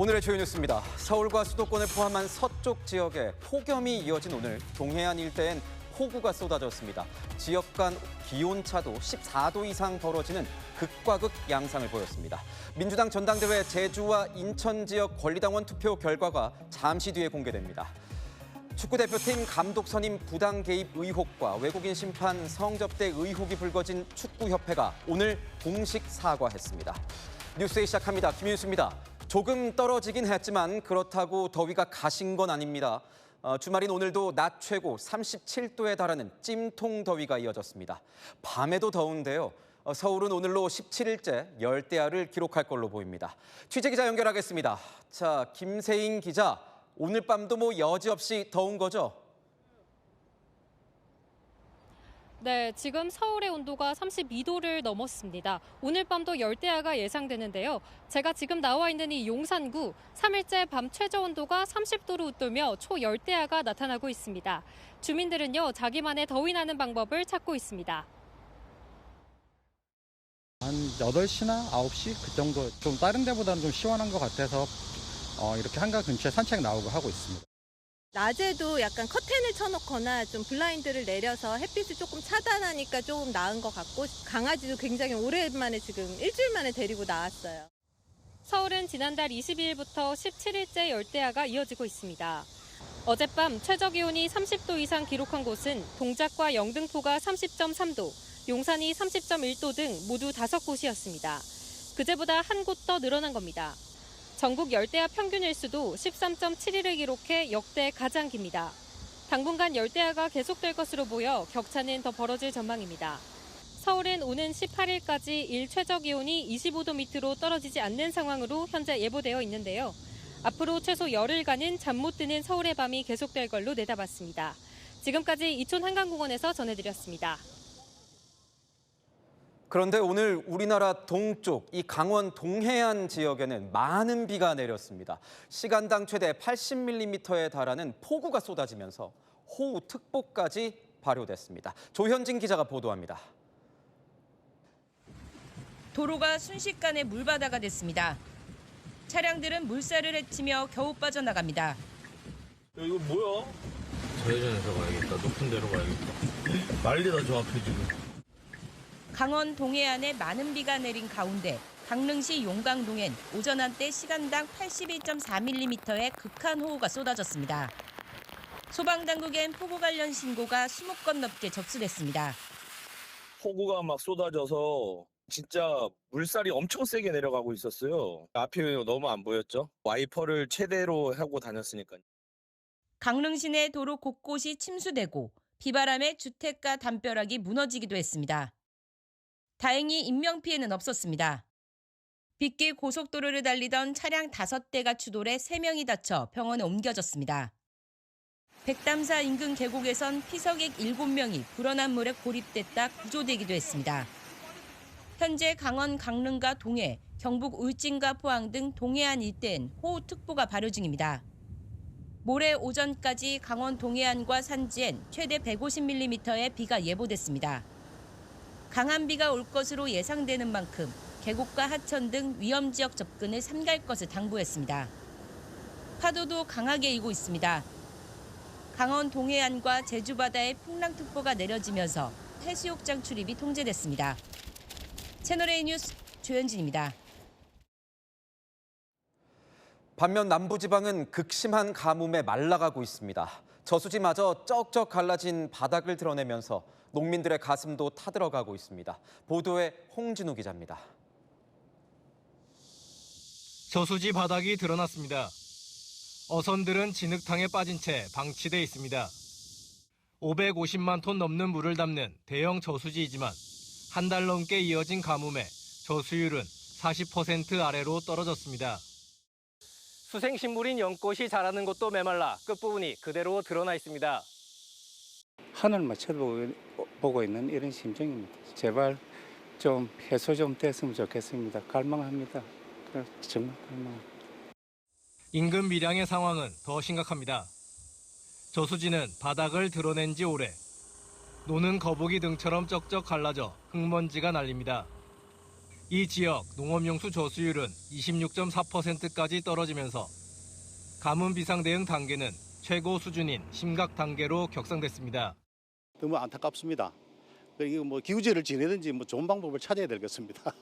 오늘의 주요 뉴스입니다. 서울과 수도권을 포함한 서쪽 지역에 폭염이 이어진 오늘 동해안 일대엔 폭우가 쏟아졌습니다. 지역 간 기온차도 14도 이상 벌어지는 극과 극 양상을 보였습니다. 민주당 전당대회 제주와 인천 지역 권리당원 투표 결과가 잠시 뒤에 공개됩니다. 축구대표팀 감독 선임 부당 개입 의혹과 외국인 심판 성접대 의혹이 불거진 축구협회가 오늘 공식 사과했습니다. 뉴스에 시작합니다. 김윤수입니다. 조금 떨어지긴 했지만 그렇다고 더위가 가신 건 아닙니다. 주말인 오늘도 낮 최고 37도에 달하는 찜통 더위가 이어졌습니다. 밤에도 더운데요. 서울은 오늘로 17일째 열대야를 기록할 걸로 보입니다. 취재기자 연결하겠습니다. 자, 김세인 기자, 오늘 밤도 여지없이 더운 거죠? 네, 지금 서울의 온도가 32도를 넘었습니다. 오늘 밤도 열대야가 예상되는데요. 제가 지금 나와 있는 이 용산구, 3일째 밤 최저 온도가 30도로 웃돌며 초열대야가 나타나고 있습니다. 주민들은요, 자기만의 더위 나는 방법을 찾고 있습니다. 한 8시나 9시 그 정도, 좀 다른 데보다는 좀 시원한 것 같아서 이렇게 한강 근처에 산책 나오고 하고 있습니다. 낮에도 약간 커튼을 쳐놓거나 좀 블라인드를 내려서 햇빛을 조금 차단하니까 조금 나은 것 같고, 강아지도 굉장히 오랜만에 지금 일주일 만에 데리고 나왔어요. 서울은 지난달 22일부터 17일째 열대야가 이어지고 있습니다. 어젯밤 최저 기온이 30도 이상 기록한 곳은 동작과 영등포가 30.3도, 용산이 30.1도 등 모두 5곳이었습니다. 그제보다 한 곳 더 늘어난 겁니다. 전국 열대야 평균 일수도 13.7일을 기록해 역대 가장 깁니다. 당분간 열대야가 계속될 것으로 보여 격차는 더 벌어질 전망입니다. 서울은 오는 18일까지 일 최저 기온이 25도 밑으로 떨어지지 않는 상황으로 현재 예보되어 있는데요. 앞으로 최소 열흘간은 잠 못 드는 서울의 밤이 계속될 걸로 내다봤습니다. 지금까지 이촌 한강공원에서 전해드렸습니다. 그런데 오늘 우리나라 동쪽, 이 강원 동해안 지역에는 많은 비가 내렸습니다. 시간당 최대 80mm에 달하는 폭우가 쏟아지면서 호우특보까지 발효됐습니다. 조현진 기자가 보도합니다. 도로가 순식간에 물바다가 됐습니다. 차량들은 물살을 헤치며 겨우 빠져나갑니다. 야, 이거 뭐야? 좌회전해서 가야겠다. 높은 데로 가야겠다. 난리다 저 앞에 지금. 강원 동해안에 많은 비가 내린 가운데 강릉시 용강동엔 오전 한때 시간당 82.4mm의 극한 호우가 쏟아졌습니다. 소방당국엔 폭우 관련 신고가 20건 넘게 접수됐습니다. 폭우가 막 쏟아져서 진짜 물살이 엄청 세게 내려가고 있었어요. 앞이 너무 안 보였죠? 와이퍼를 최대로 하고 다녔으니까요. 강릉 시내 도로 곳곳이 침수되고 비바람에 주택가 담벼락이 무너지기도 했습니다. 다행히 인명피해는 없었습니다. 빗길 고속도로를 달리던 차량 5대가 추돌해 3명이 다쳐 병원에 옮겨졌습니다. 백담사 인근 계곡에선 피서객 7명이 불어난 물에 고립됐다 구조되기도 했습니다. 현재 강원 강릉과 동해, 경북 울진과 포항 등 동해안 일대엔 호우특보가 발효 중입니다. 모레 오전까지 강원 동해안과 산지엔 최대 150mm의 비가 예보됐습니다. 강한 비가 올 것으로 예상되는 만큼 계곡과 하천 등 위험 지역 접근을 삼갈 것을 당부했습니다. 파도도 강하게 일고 있습니다. 강원 동해안과 제주 바다에 풍랑특보가 내려지면서 해수욕장 출입이 통제됐습니다. 채널A 뉴스 조현진입니다. 반면 남부지방은 극심한 가뭄에 말라가고 있습니다. 저수지마저 쩍쩍 갈라진 바닥을 드러내면서 농민들의 가슴도 타들어가고 있습니다. 보도에 홍진우 기자입니다. 저수지 바닥이 드러났습니다. 어선들은 진흙탕에 빠진 채 방치돼 있습니다. 550만 톤 넘는 물을 담는 대형 저수지이지만 한 달 넘게 이어진 가뭄에 저수율은 40% 아래로 떨어졌습니다. 수생식물인 연꽃이 자라는 곳도 메말라 끝부분이 그대로 드러나 있습니다. 하늘만 쳐다보고 있는 이런 심정입니다. 제발 좀 해소 좀 됐으면 좋겠습니다. 갈망합니다. 정말 갈망합니다. 인근 밀양의 상황은 더 심각합니다. 저수지는 바닥을 드러낸 지 오래. 노는 거북이 등처럼 쩍쩍 갈라져 흙먼지가 날립니다. 이 지역 농업용수 저수율은 26.4%까지 떨어지면서 가뭄 비상 대응 단계는 최고 수준인 심각 단계로 격상됐습니다. 너무 안타깝습니다. 이거 뭐 기후제를 지내든지 뭐 좋은 방법을 찾아야 되겠습니다.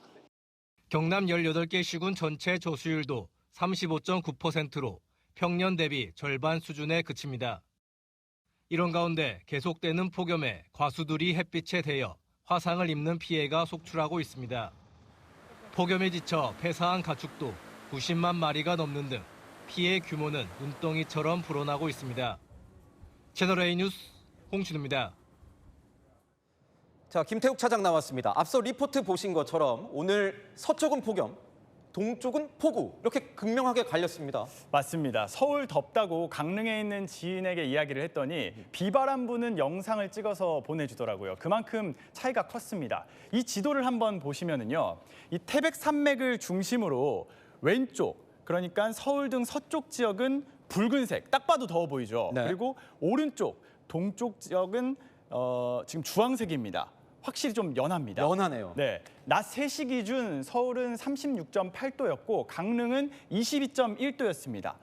경남 18개 시군 전체 저수율도 35.9%로 평년 대비 절반 수준에 그칩니다. 이런 가운데 계속되는 폭염에 과수들이 햇빛에 데여 화상을 입는 피해가 속출하고 있습니다. 폭염에 지쳐 폐사한 가축도 90만 마리가 넘는 등 피해 규모는 눈덩이처럼 불어나고 있습니다. 채널A 뉴스 홍진우입니다. 자, 김태욱 차장 나왔습니다. 앞서 리포트 보신 것처럼 오늘 서쪽은 폭염, 동쪽은 폭우 이렇게 극명하게 갈렸습니다. 맞습니다. 서울 덥다고 강릉에 있는 지인에게 이야기를 했더니 비바람 부는 영상을 찍어서 보내주더라고요. 그만큼 차이가 컸습니다. 이 지도를 한번 보시면은요, 이 태백산맥을 중심으로 왼쪽, 그러니까 서울 등 서쪽 지역은 붉은색, 딱 봐도 더워 보이죠. 네. 그리고 오른쪽, 동쪽 지역은 지금 주황색입니다. 확실히 좀 연합니다. 연하네요. 네, 낮 3시 기준 서울은 36.8도였고 강릉은 22.1도였습니다.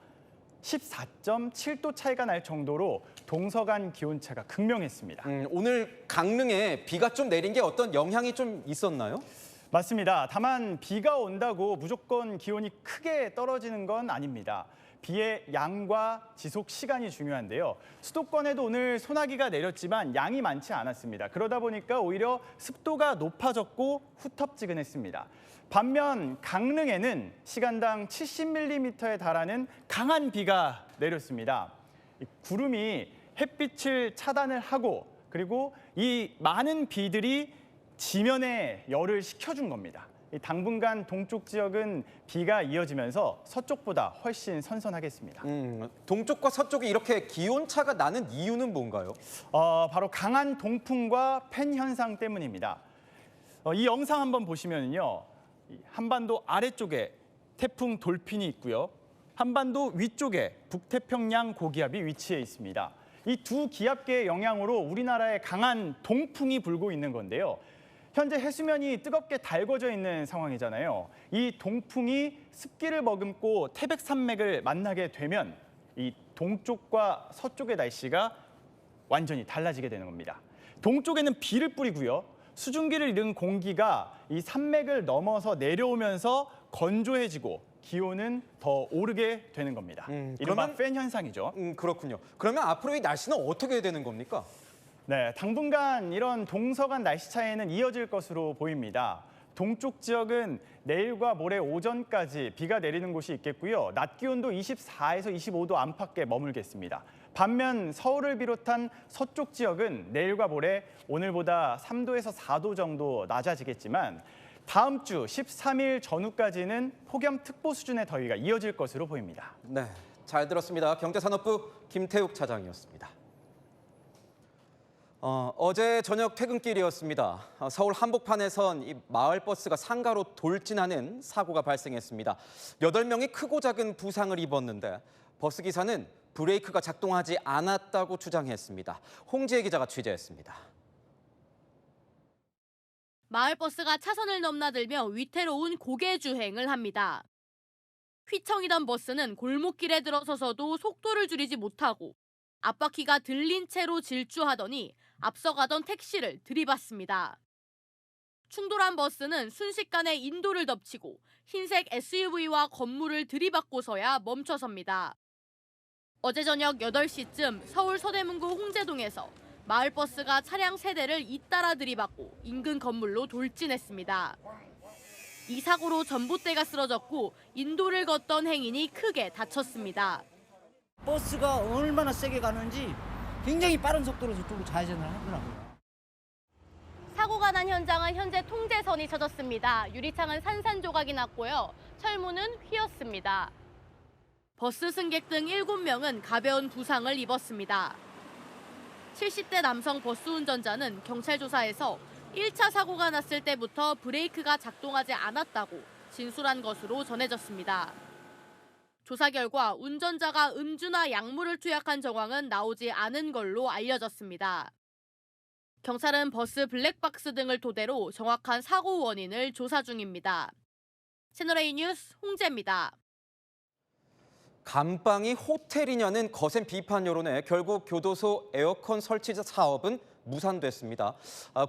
14.7도 차이가 날 정도로 동서간 기온차가 극명했습니다. 오늘 강릉에 비가 좀 내린 게 어떤 영향이 좀 있었나요? 맞습니다. 다만 비가 온다고 무조건 기온이 크게 떨어지는 건 아닙니다. 비의 양과 지속 시간이 중요한데요. 수도권에도 오늘 소나기가 내렸지만 양이 많지 않았습니다. 그러다 보니까 오히려 습도가 높아졌고 후텁지근했습니다. 반면 강릉에는 시간당 70mm에 달하는 강한 비가 내렸습니다. 구름이 햇빛을 차단을 하고 그리고 이 많은 비들이 지면에 열을 식혀준 겁니다. 당분간 동쪽 지역은 비가 이어지면서 서쪽보다 훨씬 선선하겠습니다. 동쪽과 서쪽이 이렇게 기온차가 나는 이유는 뭔가요? 바로 강한 동풍과 팬 현상 때문입니다. 이 영상 한번 보시면요, 한반도 아래쪽에 태풍 돌핀이 있고요, 한반도 위쪽에 북태평양 고기압이 위치해 있습니다. 이 두 기압계의 영향으로 우리나라에 강한 동풍이 불고 있는 건데요. 현재 해수면이 뜨겁게 달궈져 있는 상황이잖아요. 이 동풍이 습기를 머금고 태백산맥을 만나게 되면 이 동쪽과 서쪽의 날씨가 완전히 달라지게 되는 겁니다. 동쪽에는 비를 뿌리고요. 수증기를 잃은 공기가 이 산맥을 넘어서 내려오면서 건조해지고 기온은 더 오르게 되는 겁니다. 이른바 팬 현상이죠. 그렇군요. 그러면 앞으로 이 날씨는 어떻게 되는 겁니까? 네, 당분간 이런 동서간 날씨 차이는 이어질 것으로 보입니다. 동쪽 지역은 내일과 모레 오전까지 비가 내리는 곳이 있겠고요. 낮 기온도 24에서 25도 안팎에 머물겠습니다. 반면 서울을 비롯한 서쪽 지역은 내일과 모레 오늘보다 3도에서 4도 정도 낮아지겠지만 다음 주 13일 전후까지는 폭염특보 수준의 더위가 이어질 것으로 보입니다. 네, 잘 들었습니다. 경제산업부 김태욱 차장이었습니다. 어제 저녁 퇴근길이었습니다. 서울 한복판에선 이 마을버스가 상가로 돌진하는 사고가 발생했습니다. 8명이 크고 작은 부상을 입었는데 버스기사는 브레이크가 작동하지 않았다고 주장했습니다. 홍지혜 기자가 취재했습니다. 마을버스가 차선을 넘나들며 위태로운 고개 주행을 합니다. 휘청이던 버스는 골목길에 들어서서도 속도를 줄이지 못하고 앞바퀴가 들린 채로 질주하더니 앞서가던 택시를 들이받습니다. 충돌한 버스는 순식간에 인도를 덮치고 흰색 SUV와 건물을 들이받고서야 멈춰섭니다. 어제 저녁 8시쯤 서울 서대문구 홍제동에서 마을버스가 차량 3대를 잇따라 들이받고 인근 건물로 돌진했습니다. 이 사고로 전봇대가 쓰러졌고 인도를 걷던 행인이 크게 다쳤습니다. 버스가 얼마나 세게 가는지 굉장히 빠른 속도로 저쪽으로 좌회전을 하더라고요. 사고가 난 현장은 현재 통제선이 쳐졌습니다. 유리창은 산산조각이 났고요. 철문은 휘었습니다. 버스 승객 등 7명은 가벼운 부상을 입었습니다. 70대 남성 버스 운전자는 경찰 조사에서 1차 사고가 났을 때부터 브레이크가 작동하지 않았다고 진술한 것으로 전해졌습니다. 조사 결과 운전자가 음주나 약물을 투약한 정황은 나오지 않은 걸로 알려졌습니다. 경찰은 버스 블랙박스 등을 토대로 정확한 사고 원인을 조사 중입니다. 채널A 뉴스 홍재입니다. 감방이 호텔이냐는 거센 비판 여론에 결국 교도소 에어컨 설치 사업은 무산됐습니다.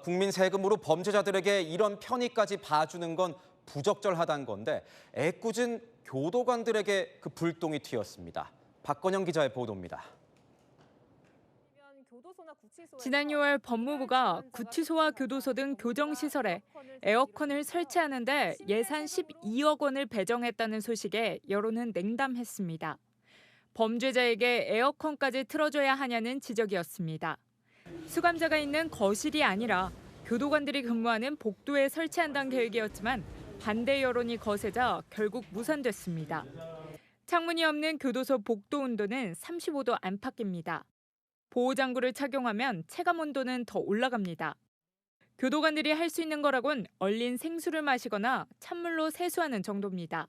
국민 세금으로 범죄자들에게 이런 편의까지 봐주는 건 부적절하다는 건데 애꿎은 교도관들에게 그 불똥이 튀었습니다. 박건영 기자의 보도입니다. 지난 6월 법무부가 구치소와 교도소 등 교정시설에 에어컨을 설치하는데 예산 12억 원을 배정했다는 소식에 여론은 냉담했습니다. 범죄자에게 에어컨까지 틀어줘야 하냐는 지적이었습니다. 수감자가 있는 거실이 아니라 교도관들이 근무하는 복도에 설치한다는 계획이었지만 반대 여론이 거세자 결국 무산됐습니다. 창문이 없는 교도소 복도 온도는 35도 안팎입니다. 보호장구를 착용하면 체감 온도는 더 올라갑니다. 교도관들이 할 수 있는 거라곤 얼린 생수를 마시거나 찬물로 세수하는 정도입니다.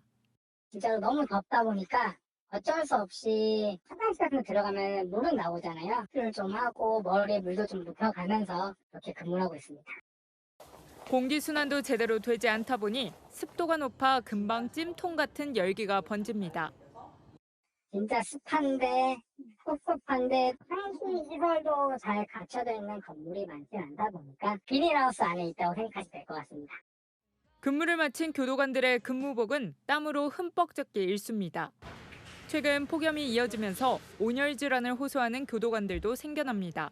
진짜로 너무 덥다 보니까 어쩔 수 없이 화장실 같은 데 들어가면 물은 나오잖아요. 수를 좀 하고 머리에 물도 좀 눕혀가면서 이렇게 근무를 하고 있습니다. 공기순환도 제대로 되지 않다 보니 습도가 높아 금방 찜통 같은 열기가 번집니다. 진짜 습한데 섭섭한데 환기시설도 잘 갖춰져 있는 건물이 많지 않다 보니까 비닐하우스 안에 있다고 생각하시면 될 것 같습니다. 근무를 마친 교도관들의 근무복은 땀으로 흠뻑 젖게 일쑤입니다. 최근 폭염이 이어지면서 온열 질환을 호소하는 교도관들도 생겨납니다.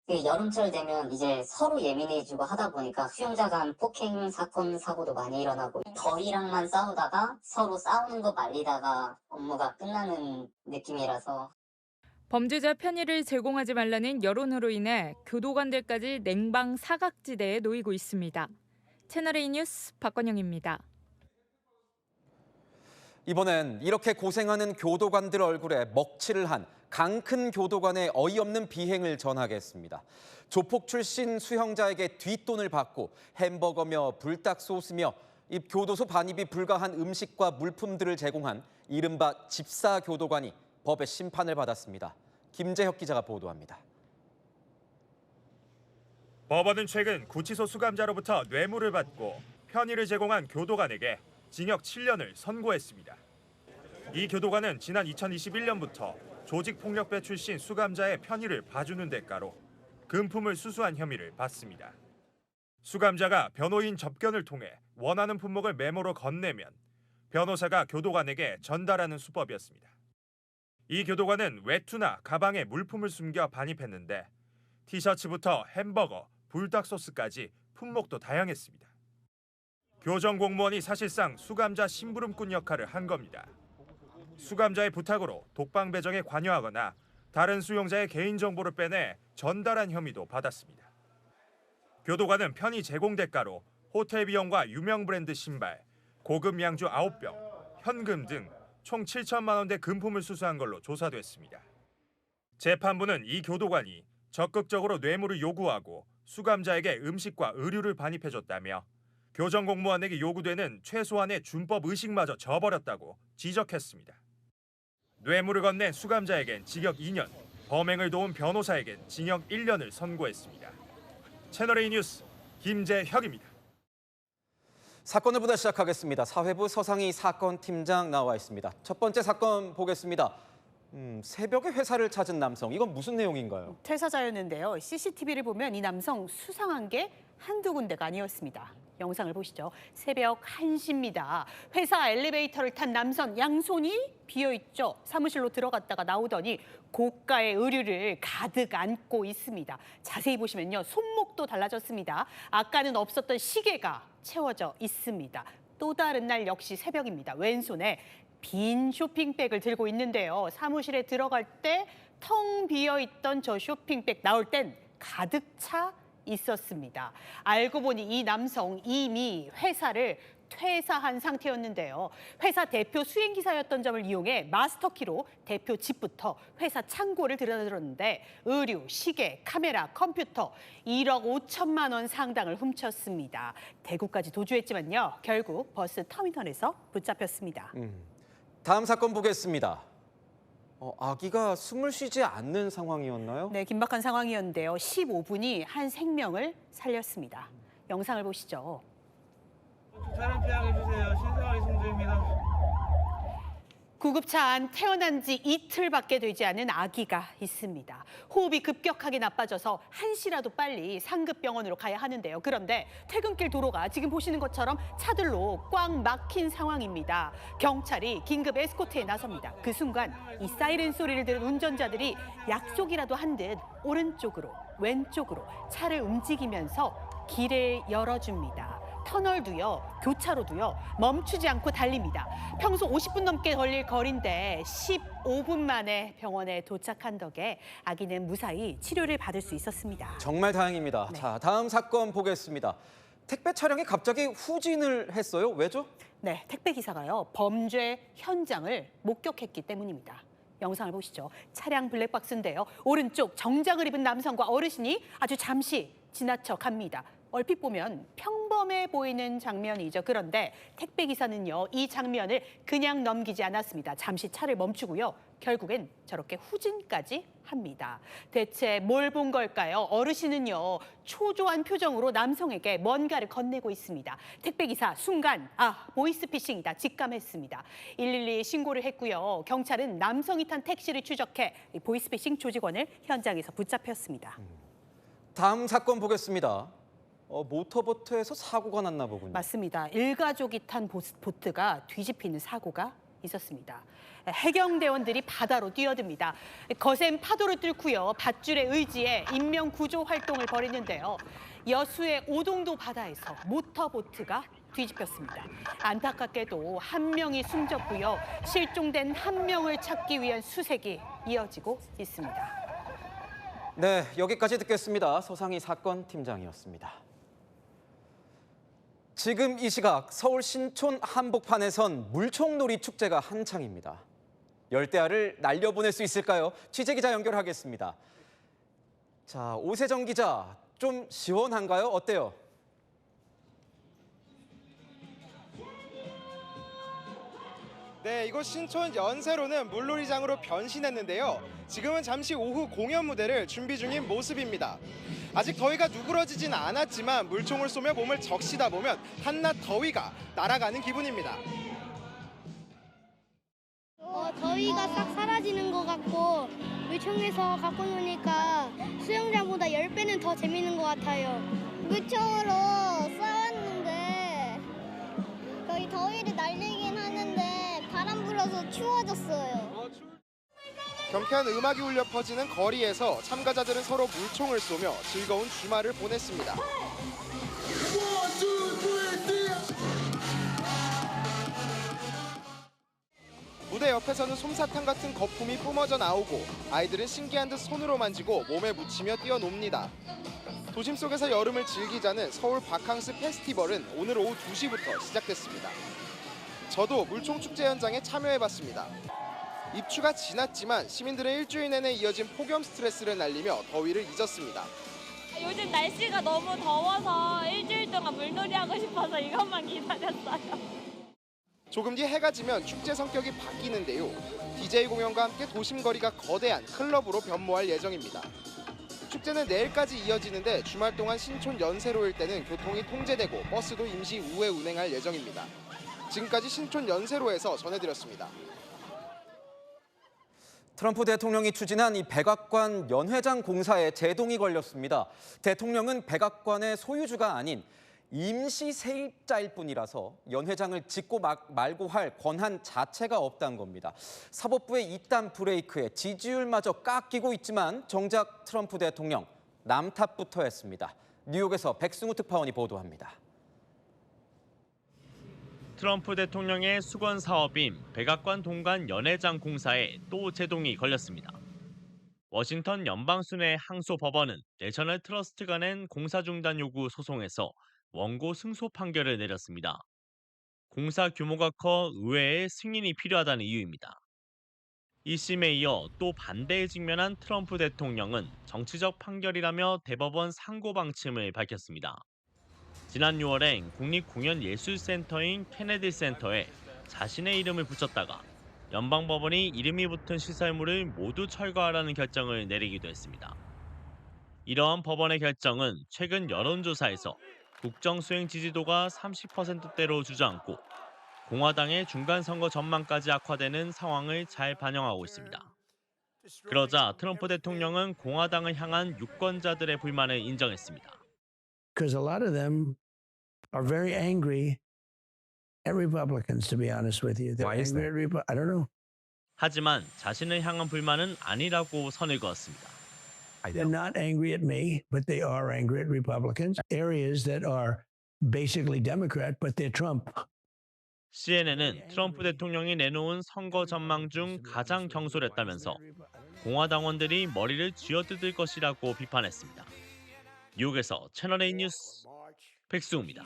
여름철 되면 이제 서로 예민해지고 하다 보니까 수용자 간 폭행 사건 사고도 많이 일어나고 더위랑만 싸우다가 서로 싸우는 거 말리다가 업무가 끝나는 느낌이라서 범죄자 편의를 제공하지 말라는 여론으로 인해 교도관들까지 냉방 사각지대에 놓이고 있습니다. 채널A 뉴스 박건영입니다. 이번엔 이렇게 고생하는 교도관들 얼굴에 먹칠을 한 강큰 교도관의 어이없는 비행을 전하겠습니다. 조폭 출신 수형자에게 뒷돈을 받고 햄버거며 불닭소스며 이 교도소 반입이 불가한 음식과 물품들을 제공한 이른바 집사 교도관이 법의 심판을 받았습니다. 김재혁 기자가 보도합니다. 법원은 최근 구치소 수감자로부터 뇌물을 받고 편의를 제공한 교도관에게 징역 7년을 선고했습니다. 이 교도관은 지난 2021년부터 조직폭력배 출신 수감자의 편의를 봐주는 대가로 금품을 수수한 혐의를 받습니다. 수감자가 변호인 접견을 통해 원하는 품목을 메모로 건네면 변호사가 교도관에게 전달하는 수법이었습니다. 이 교도관은 외투나 가방에 물품을 숨겨 반입했는데 티셔츠부터 햄버거, 불닭소스까지 품목도 다양했습니다. 교정 공무원이 사실상 수감자 심부름꾼 역할을 한 겁니다. 수감자의 부탁으로 독방 배정에 관여하거나 다른 수용자의 개인정보를 빼내 전달한 혐의도 받았습니다. 교도관은 편의 제공 대가로 호텔 비용과 유명 브랜드 신발, 고급 양주 9병, 현금 등 총 7천만 원대 금품을 수수한 걸로 조사됐습니다. 재판부는 이 교도관이 적극적으로 뇌물을 요구하고 수감자에게 음식과 의류를 반입해줬다며 교정 공무원에게 요구되는 최소한의 준법 의식마저 저버렸다고 지적했습니다. 뇌물을 건넨 수감자에겐 징역 2년, 범행을 도운 변호사에겐 징역 1년을 선고했습니다. 채널A 뉴스 김재혁입니다. 사건을 보다 시작하겠습니다. 사회부 서상희 사건팀장 나와 있습니다. 첫 번째 사건 보겠습니다. 새벽에 회사를 찾은 남성, 이건 무슨 내용인가요? 퇴사자였는데요. CCTV를 보면 이 남성 수상한 게 한두 군데가 아니었습니다. 영상을 보시죠. 새벽 1시입니다. 회사 엘리베이터를 탄 남성 양손이 비어있죠. 사무실로 들어갔다가 나오더니 고가의 의류를 가득 안고 있습니다. 자세히 보시면요. 손목도 달라졌습니다. 아까는 없었던 시계가 채워져 있습니다. 또 다른 날 역시 새벽입니다. 왼손에 빈 쇼핑백을 들고 있는데요. 사무실에 들어갈 때 텅 비어있던 저 쇼핑백 나올 땐 가득 차 있었습니다. 알고 보니 이 남성 이미 회사를 퇴사한 상태였는데요. 회사 대표 수행기사였던 점을 이용해 마스터키로 대표 집부터 회사 창고를 들여들었는데 의류, 시계, 카메라, 컴퓨터 1억 5천만 원 상당을 훔쳤습니다. 대구까지 도주했지만요. 결국 버스 터미널에서 붙잡혔습니다. 다음 사건 보겠습니다. 아기가 숨을 쉬지 않는 상황이었나요? 네, 긴박한 상황이었는데요. 15분이 한 생명을 살렸습니다. 영상을 보시죠. 차량 피하해주세요. 신성하게 송주입니다. 구급차 안 태어난 지 이틀밖에 되지 않은 아기가 있습니다. 호흡이 급격하게 나빠져서 한시라도 빨리 상급병원으로 가야 하는데요. 그런데 퇴근길 도로가 지금 보시는 것처럼 차들로 꽉 막힌 상황입니다. 경찰이 긴급 에스코트에 나섭니다. 그 순간 이 사이렌 소리를 들은 운전자들이 약속이라도 한 듯 오른쪽으로 왼쪽으로 차를 움직이면서 길을 열어줍니다. 터널도요, 교차로도요, 멈추지 않고 달립니다. 평소 50분 넘게 걸릴 거리인데 15분 만에 병원에 도착한 덕에 아기는 무사히 치료를 받을 수 있었습니다. 정말 다행입니다. 네. 자, 다음 사건 보겠습니다. 택배 차량이 갑자기 후진을 했어요. 왜죠? 네, 택배 기사가요, 범죄 현장을 목격했기 때문입니다. 영상을 보시죠. 차량 블랙박스인데요. 오른쪽 정장을 입은 남성과 어르신이 아주 잠시 지나쳐 갑니다. 얼핏 보면 평범해 보이는 장면이죠. 그런데 택배 기사는요, 이 장면을 그냥 넘기지 않았습니다. 잠시 차를 멈추고요. 결국엔 저렇게 후진까지 합니다. 대체 뭘 본 걸까요? 어르신은요, 초조한 표정으로 남성에게 뭔가를 건네고 있습니다. 택배 기사 순간 보이스피싱이다 직감했습니다. 112 신고를 했고요. 경찰은 남성이 탄 택시를 추적해 보이스피싱 조직원을 현장에서 붙잡혔습니다. 다음 사건 보겠습니다. 모터보트에서 사고가 났나 보군요. 맞습니다. 일가족이 탄 보트가 뒤집히는 사고가 있었습니다. 해경대원들이 바다로 뛰어듭니다. 거센 파도를 뚫고요. 밧줄에 의지해 인명 구조 활동을 벌이는데요. 여수의 오동도 바다에서 모터보트가 뒤집혔습니다. 안타깝게도 한 명이 숨졌고요. 실종된 한 명을 찾기 위한 수색이 이어지고 있습니다. 네, 여기까지 듣겠습니다. 서상희 사건 팀장이었습니다. 지금 이 시각 서울 신촌 한복판에선 물총놀이 축제가 한창입니다. 열대야를 날려보낼 수 있을까요? 취재기자 연결하겠습니다. 자, 오세정 기자, 좀 시원한가요? 어때요? 네, 이곳 신촌 연세로는 물놀이장으로 변신했는데요. 지금은 잠시 오후 공연 무대를 준비 중인 모습입니다. 아직 더위가 누그러지진 않았지만 물총을 쏘며 몸을 적시다 보면 한낮 더위가 날아가는 기분입니다. 더위가 싹 사라지는 것 같고 물총에서 갖고 노니까 수영장보다 10배는 더 재밌는 것 같아요. 물총으로 쏴왔는데 거의 더위를 날리긴 하는데 바람 불어서 추워졌어요. 경쾌한 음악이 울려 퍼지는 거리에서 참가자들은 서로 물총을 쏘며 즐거운 주말을 보냈습니다. 무대 옆에서는 솜사탕 같은 거품이 뿜어져 나오고 아이들은 신기한 듯 손으로 만지고 몸에 묻히며 뛰어놉니다. 도심 속에서 여름을 즐기자는 서울 바캉스 페스티벌은 오늘 오후 2시부터 시작됐습니다. 저도 물총축제 현장에 참여해봤습니다. 입추가 지났지만 시민들은 일주일 내내 이어진 폭염 스트레스를 날리며 더위를 잊었습니다. 요즘 날씨가 너무 더워서 일주일 동안 물놀이 하고 싶어서 이것만 기다렸어요. 조금 뒤 해가 지면 축제 성격이 바뀌는데요. DJ 공연과 함께 도심 거리가 거대한 클럽으로 변모할 예정입니다. 축제는 내일까지 이어지는데 주말 동안 신촌 연세로 일대는 교통이 통제되고 버스도 임시 우회 운행할 예정입니다. 지금까지 신촌 연세로에서 전해드렸습니다. 트럼프 대통령이 추진한 이 백악관 연회장 공사에 제동이 걸렸습니다. 대통령은 백악관의 소유주가 아닌 임시 세입자일 뿐이라서 연회장을 짓고 말고 할 권한 자체가 없다는 겁니다. 사법부의 이딴 브레이크에 지지율마저 깎이고 있지만 정작 트럼프 대통령 남탓부터 했습니다. 뉴욕에서 백승우 특파원이 보도합니다. 트럼프 대통령의 수건 사업인 백악관 동관 연회장 공사에 또 제동이 걸렸습니다. 워싱턴 연방순회 항소법원은 내셔널 트러스트가 낸 공사 중단 요구 소송에서 원고 승소 판결을 내렸습니다. 공사 규모가 커 의회의 승인이 필요하다는 이유입니다. 1심에 이어 또 반대에 직면한 트럼프 대통령은 정치적 판결이라며 대법원 상고 방침을 밝혔습니다. 지난 6월엔 국립공연예술센터인 케네디 센터에 자신의 이름을 붙였다가 연방법원이 이름이 붙은 시설물을 모두 철거하라는 결정을 내리기도 했습니다. 이러한 법원의 결정은 최근 여론조사에서 국정 수행 지지도가 30%대로 주저앉고 공화당의 중간선거 전망까지 악화되는 상황을 잘 반영하고 있습니다. 그러자 트럼프 대통령은 공화당을 향한 유권자들의 불만을 인정했습니다. Because a lot of them are very angry at Republicans, to be honest with you. Why is that? I don't know. 하지만 자신을 향한 불만은 아니라고 선을 그었습니다. They're not angry at me, but they are angry at Republicans. Areas that are basically Democrat, but they're Trump. CNN은 트럼프 대통령이 내놓은 선거 전망 중 가장 경솔했다면서 공화당원들이 머리를 쥐어뜯을 것이라고 비판했습니다. 뉴욕에서 채널A 뉴스 백수우입니다.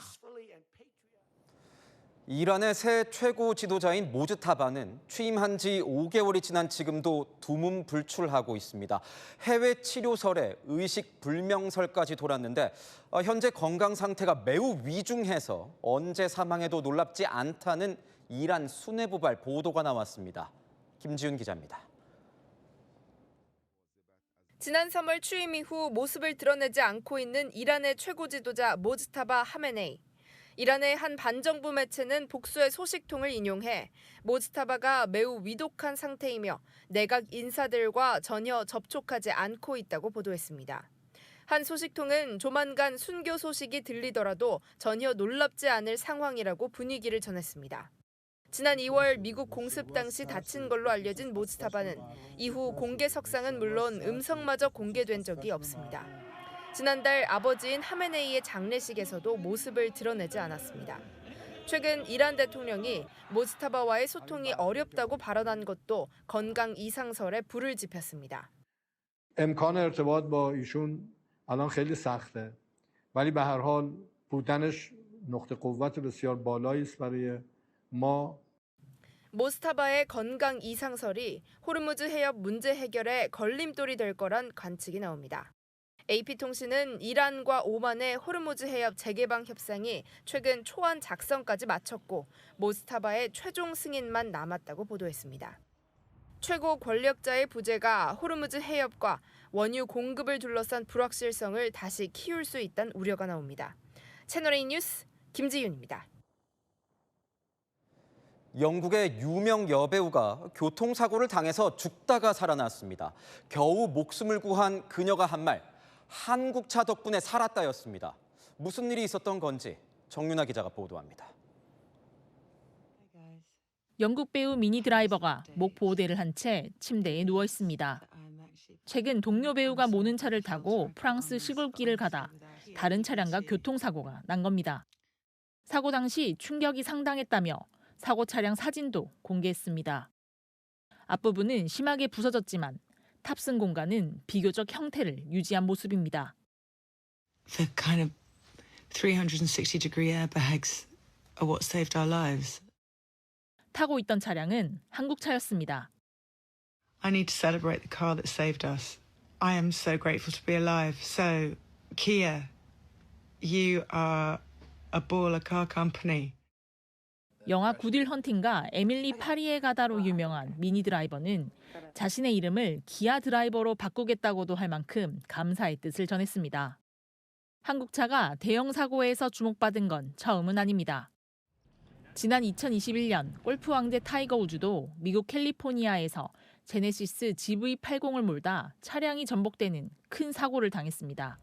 이란의 새 최고 지도자인 모즈타바는 취임한 지 5개월이 지난 지금도 두문불출하고 있습니다. 해외 치료설에 의식 불명설까지 돌았는데 현재 건강 상태가 매우 위중해서 언제 사망해도 놀랍지 않다는 이란 수뇌부발 보도가 나왔습니다. 김지윤 기자입니다. 지난 3월 취임 이후 모습을 드러내지 않고 있는 이란의 최고 지도자 모즈타바 하메네이. 이란의 한 반정부 매체는 복수의 소식통을 인용해 모즈타바가 매우 위독한 상태이며 내각 인사들과 전혀 접촉하지 않고 있다고 보도했습니다. 한 소식통은 조만간 순교 소식이 들리더라도 전혀 놀랍지 않을 상황이라고 분위기를 전했습니다. 지난 2월 미국 공습 당시 다친 걸로 알려진 모즈타바는 이후 공개 석상은 물론 음성마저 공개된 적이 없습니다. 지난달 아버지인 하메네이의 장례식에서도 모습을 드러내지 않았습니다. 최근 이란 대통령이 모즈타바와의 소통이 어렵다고 발언한 것도 건강 이상설에 불을 지폈습니다. امکان ارتباط با ایشون الان خیلی سخته. ولی به هر حال بودنش نقطه قوت بسیار بالایی است برای ما. 모스타바의 건강 이상설이 호르무즈 해협 문제 해결에 걸림돌이 될 거란 관측이 나옵니다. AP통신은 이란과 오만의 호르무즈 해협 재개방 협상이 최근 초안 작성까지 마쳤고 모스타바의 최종 승인만 남았다고 보도했습니다. 최고 권력자의 부재가 호르무즈 해협과 원유 공급을 둘러싼 불확실성을 다시 키울 수 있다는 우려가 나옵니다. 채널A 뉴스 김지윤입니다. 영국의 유명 여배우가 교통사고를 당해서 죽다가 살아났습니다. 겨우 목숨을 구한 그녀가 한 말, 한국차 덕분에 살았다였습니다. 무슨 일이 있었던 건지 정윤아 기자가 보도합니다. 영국 배우 미니 드라이버가 목 보호대를 한 채 침대에 누워 있습니다. 최근 동료 배우가 모는 차를 타고 프랑스 시골길을 가다 다른 차량과 교통사고가 난 겁니다. 사고 당시 충격이 상당했다며 사고 차량 사진도 공개했습니다. 앞부분은 심하게 부서졌지만 탑승 공간은 비교적 형태를 유지한 모습입니다. The kind of 360-degree airbags are what saved our lives. 타고 있던 차량은 한국차였습니다. I need to celebrate the car that saved us. I am so grateful to be alive. So, Kia, you are a baller car company. 영화 굿윌 헌팅과 에밀리 파리에 가다로 유명한 미니 드라이버는 자신의 이름을 기아 드라이버로 바꾸겠다고도 할 만큼 감사의 뜻을 전했습니다. 한국차가 대형 사고에서 주목받은 건 처음은 아닙니다. 지난 2021년 골프 왕제 타이거 우즈도 미국 캘리포니아에서 제네시스 GV80을 몰다 차량이 전복되는 큰 사고를 당했습니다.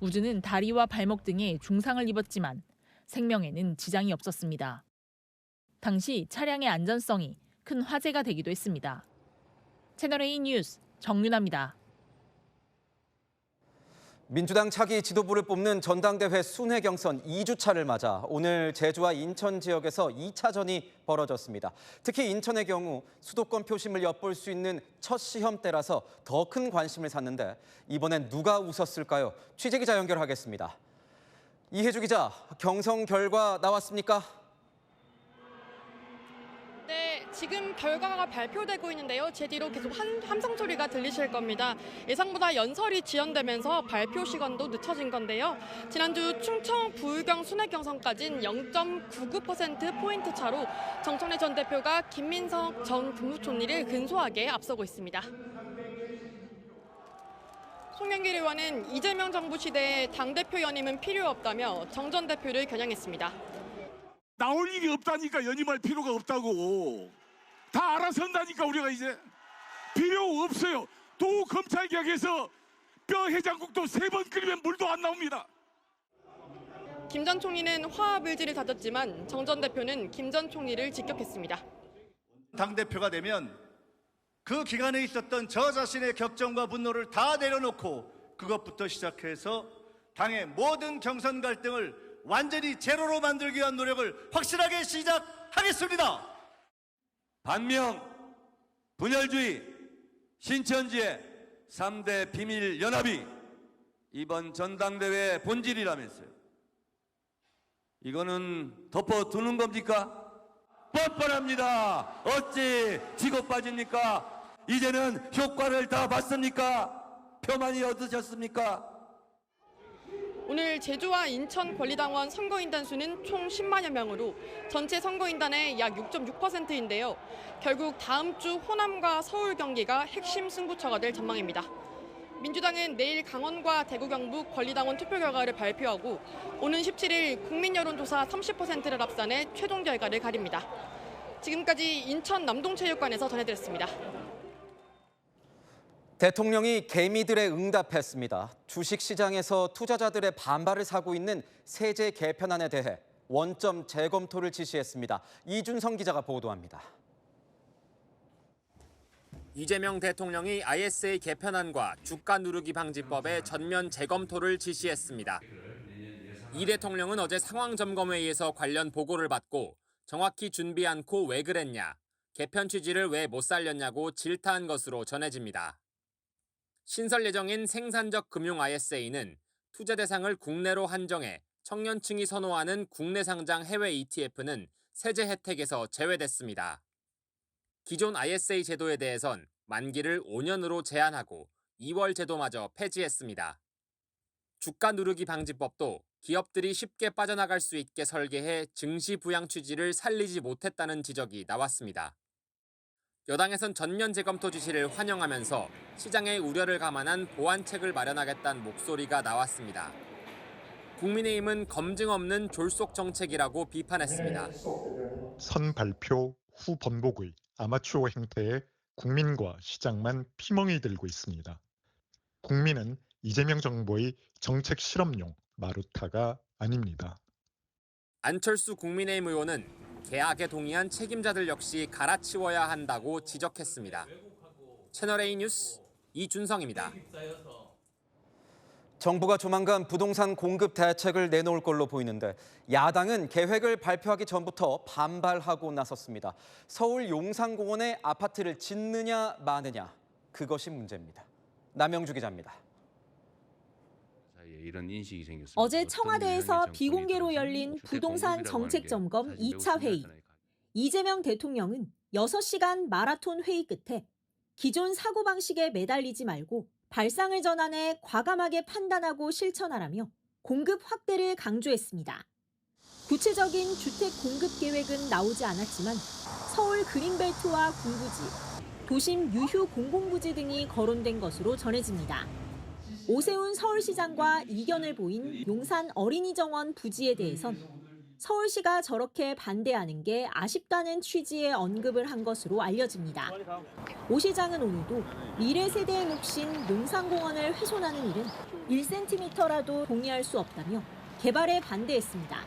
우즈는 다리와 발목 등에 중상을 입었지만 생명에는 지장이 없었습니다. 당시 차량의 안전성이 큰 화제가 되기도 했습니다. 채널A 뉴스 정윤아입니다. 민주당 차기 지도부를 뽑는 전당대회 순회 경선 2주차를 맞아 오늘 제주와 인천 지역에서 2차전이 벌어졌습니다. 특히 인천의 경우 수도권 표심을 엿볼 수 있는 첫 시험대라서 더 큰 관심을 샀는데 이번엔 누가 웃었을까요? 취재기자 연결하겠습니다. 이혜주 기자, 경선 결과 나왔습니까? 네, 지금 결과가 발표되고 있는데요. 제 뒤로 계속 함성 소리가 들리실 겁니다. 예상보다 연설이 지연되면서 발표 시간도 늦춰진 건데요. 지난주 충청 부의경 순회 경선까지는 0.99%포인트 차로 정청래 전 대표가 김민석 전 국무총리를 근소하게 앞서고 있습니다. 송영길 의원은 이재명 정부 시대에 당대표 연임은 필요 없다며 정 전 대표를 겨냥했습니다. 나올 일이 없다니까 연임할 필요가 없다고. 다 알아서 한다니까 우리가 이제. 필요 없어요. 도 검찰개혁에서 뼈 해장국도 3번 끓이면 물도 안 나옵니다. 김 전 총리는 화합 의지를 다졌지만 정 전 대표는 김 전 총리를 직격했습니다. 당대표가 되면 그 기간에 있었던 저 자신의 격정과 분노를 다 내려놓고 그것부터 시작해서 당의 모든 경선 갈등을 완전히 제로로 만들기 위한 노력을 확실하게 시작하겠습니다. 반명, 분열주의, 신천지의 3대 비밀 연합이 이번 전당대회의 본질이라면서요. 이거는 덮어두는 겁니까? 뻔뻔합니다. 어찌 지고 빠집니까? 이제는 효과를 다 봤습니까? 표만이 얻으셨습니까? 오늘 제주와 인천 권리당원 선거인단 수는 총 10만여 명으로 전체 선거인단의 약 6.6%인데요. 결국 다음 주 호남과 서울 경기가 핵심 승부처가 될 전망입니다. 민주당은 내일 강원과 대구 경북 권리당원 투표 결과를 발표하고 오는 17일 국민여론조사 30%를 앞산해 최종 결과를 가립니다. 지금까지 인천 남동체육관에서 전해드렸습니다. 대통령이 개미들에 응답했습니다. 주식시장에서 투자자들의 반발을 사고 있는 세제 개편안에 대해 원점 재검토를 지시했습니다. 이준성 기자가 보도합니다. 이재명 대통령이 ISA 개편안과 주가 누르기 방지법의 전면 재검토를 지시했습니다. 이 대통령은 어제 상황점검회의에서 관련 보고를 받고 정확히 준비 않고 왜 그랬냐, 개편 취지를 왜 못 살렸냐고 질타한 것으로 전해집니다. 신설 예정인 생산적 금융 ISA는 투자 대상을 국내로 한정해 청년층이 선호하는 국내 상장 해외 ETF는 세제 혜택에서 제외됐습니다. 기존 ISA 제도에 대해선 만기를 5년으로 제한하고 2월 제도마저 폐지했습니다. 주가 누르기 방지법도 기업들이 쉽게 빠져나갈 수 있게 설계해 증시 부양 취지를 살리지 못했다는 지적이 나왔습니다. 여당에선 전면 재검토 지시를 환영하면서 시장의 우려를 감안한 보완책을 마련하겠다는 목소리가 나왔습니다. 국민의힘은 검증 없는 졸속 정책이라고 비판했습니다. 선 발표 후 번복의 아마추어 행태에 국민과 시장만 피멍이 들고 있습니다. 국민은 이재명 정부의 정책 실험용 마루타가 아닙니다. 안철수 국민의힘 의원은 계약에 동의한 책임자들 역시 갈아치워야 한다고 지적했습니다. 채널A 뉴스 이준성입니다. 정부가 조만간 부동산 공급 대책을 내놓을 걸로 보이는데 야당은 계획을 발표하기 전부터 반발하고 나섰습니다. 서울 용산공원에 아파트를 짓느냐 마느냐, 그것이 문제입니다. 남영주 기자입니다. 이런 인식이 생겼습니다. 어제 청와대에서 비공개로 열린 부동산 정책 점검 2차 회의. 이재명 대통령은 6시간 마라톤 회의 끝에 기존 사고방식에 매달리지 말고 발상을 전환해 과감하게 판단하고 실천하라며 공급 확대를 강조했습니다. 구체적인 주택 공급 계획은 나오지 않았지만 서울 그린벨트와 군부지, 도심 유휴 공공부지 등이 거론된 것으로 전해집니다. 오세훈 서울시장과 이견을 보인 용산 어린이정원 부지에 대해선 서울시가 저렇게 반대하는 게 아쉽다는 취지의 언급을 한 것으로 알려집니다. 오 시장은 오늘도 미래 세대의 몫인 용산공원을 훼손하는 일은 1cm라도 동의할 수 없다며 개발에 반대했습니다.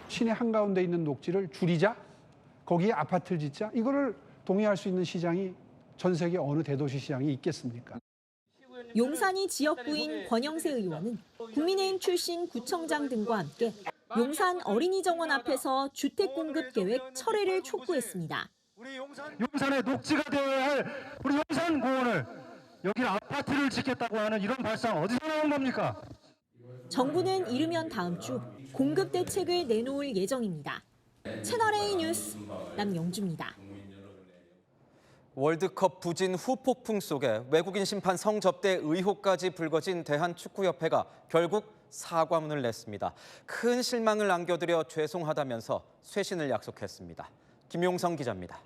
시내 한가운데 있는 녹지를 줄이자, 거기에 아파트를 짓자, 이거를 동의할 수 있는 시장이 전 세계 어느 대도시 시장이 있겠습니까? 용산이 지역구인 권영세 의원은 국민의힘 출신 구청장 등과 함께 용산 어린이정원 앞에서 주택 공급 계획 철회를 촉구했습니다. 용산의 녹지가 되어야 할 우리 용산공원을 여기 아파트를 짓겠다고 하는 이런 발상 어디서 나온 겁니까? 정부는 이르면 다음 주 공급 대책을 내놓을 예정입니다. 채널A 뉴스 남영주입니다. 월드컵 부진 후폭풍 속에 외국인 심판 성접대 의혹까지 불거진 대한축구협회가 결국 사과문을 냈습니다. 큰 실망을 안겨드려 죄송하다면서 쇄신을 약속했습니다. 김용성 기자입니다.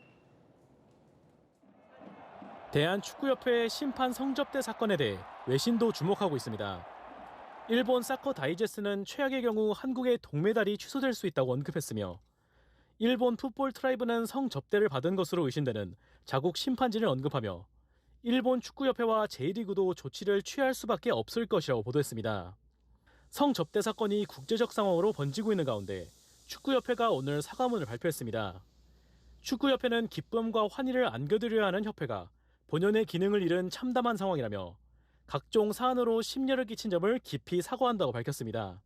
대한축구협회의 심판 성접대 사건에 대해 외신도 주목하고 있습니다. 일본 사커 다이제스트는 최악의 경우 한국의 동메달이 취소될 수 있다고 언급했으며 일본 풋볼 트라이브는 성접대를 받은 것으로 의심되는 자국 심판진을 언급하며 일본 축구협회와 J리그도 조치를 취할 수밖에 없을 것이라고 보도했습니다. 성접대 사건이 국제적 상황으로 번지고 있는 가운데 축구협회가 오늘 사과문을 발표했습니다. 축구협회는 기쁨과 환희를 안겨드려야 하는 협회가 본연의 기능을 잃은 참담한 상황이라며 각종 사안으로 심려를 끼친 점을 깊이 사과한다고 밝혔습니다.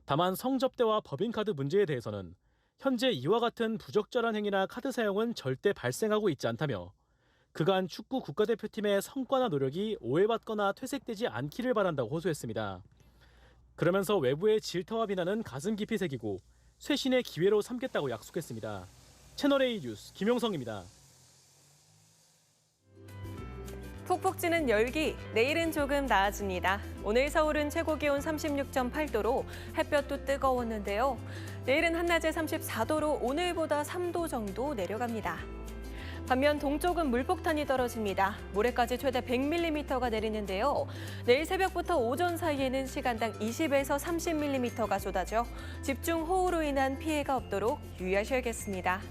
다만 성접대와 법인카드 문제에 대해서는 현재 이와 같은 부적절한 행위나 카드 사용은 절대 발생하고 있지 않다며 그간 축구 국가대표팀의 성과나 노력이 오해받거나 퇴색되지 않기를 바란다고 호소했습니다. 그러면서 외부의 질타와 비난은 가슴 깊이 새기고 쇄신의 기회로 삼겠다고 약속했습니다. 채널A 뉴스 김용성입니다. 푹푹 찌는 열기, 내일은 조금 나아집니다. 오늘 서울은 최고 기온 36.8도로 햇볕도 뜨거웠는데요. 내일은 한낮에 34도로 오늘보다 3도 정도 내려갑니다. 반면 동쪽은 물폭탄이 떨어집니다. 모레까지 최대 100mm가 내리는데요. 내일 새벽부터 오전 사이에는 시간당 20에서 30mm가 쏟아져 집중호우로 인한 피해가 없도록 유의하셔야겠습니다.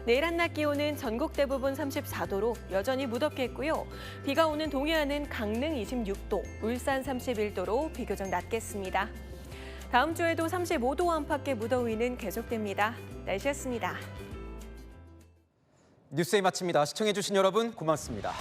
내일 한낮 기온은 전국 대부분 34도로 여전히 무덥겠고요. 비가 오는 동해안은 강릉 26도, 울산 31도로 비교적 낮겠습니다. 다음 주에도 35도 안팎의 무더위는 계속됩니다. 날씨였습니다. 뉴스에 마칩니다. 시청해주신 여러분 고맙습니다.